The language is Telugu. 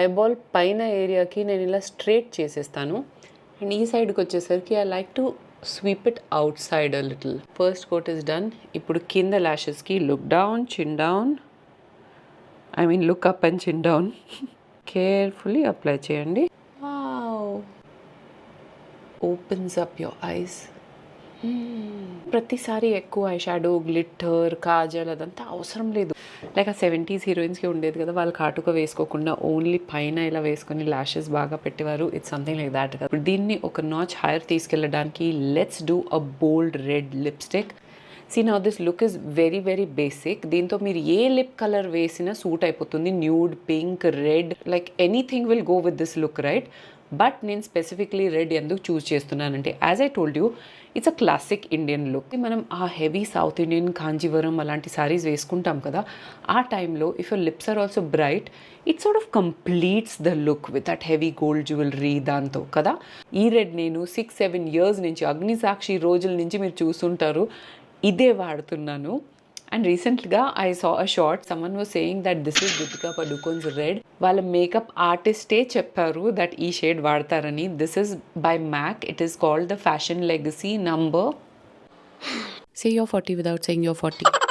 ఐబాల్ పైన ఏరియాకి నేను ఇలా స్ట్రేట్ చేసేస్తాను. అండ్ ఈ సైడ్కి వచ్చేసరికి I like to sweep it outside a little. First coat is done. ఇప్పుడు కింద ల్యాషెస్కి look down, chin down, look up and chin down carefully apply చేయండి. Opens up your eyes. ప్రతిసారి ఎక్కువ ఐ షాడో, గ్లిట్టర్, కాజల్ అదంతా అవసరం లేదు. లైక్ ఆ 70s హీరోయిన్స్కి ఉండేది కదా, వాళ్ళు కాటుక వేసుకోకుండా ఓన్లీ పైన ఇలా వేసుకొని ల్యాషెస్ బాగా పెట్టేవారు. ఇట్స్ సంథింగ్ లైక్ దాట్ కదా. దీన్ని ఒక నాచ్ హైర్ తీసుకెళ్ళడానికి let's do a bold red lipstick. See now this look is very very basic. దీంతో మీరు ఏ లిప్ కలర్ వేసినా సూట్ అయిపోతుంది. Nude, pink, red, like anything will go with this look, right? But నేను స్పెసిఫిక్లీ రెడ్ ఎందుకు చూస్ చేస్తున్నానంటే, as I told you, it's a classic Indian look. మనం ఆ హెవీ సౌత్ ఇండియన్ కాంజీవరం అలాంటి సారీస్ వేసుకుంటాం కదా, ఆ టైంలో if your lips are also bright, it sort of completes the look with that heavy gold jewellery దాంతో కదా. ఈ రెడ్ నేను 6-7 years నుంచి, అగ్నిసాక్షి రోజుల నుంచి మీరు చూస్తుంటారు, ఇదే వాడుతున్నాను. అండ్ రీసెంట్గా I saw a short, someone was saying that this is Deepika Padukone's red. వాళ్ళ మేకప్ ఆర్టిస్టే చెప్పారు దట్ ఈ షేడ్ వాడతారని. This is by MAC. It is called the fashion legacy number. Say you're 40 without saying you're 40.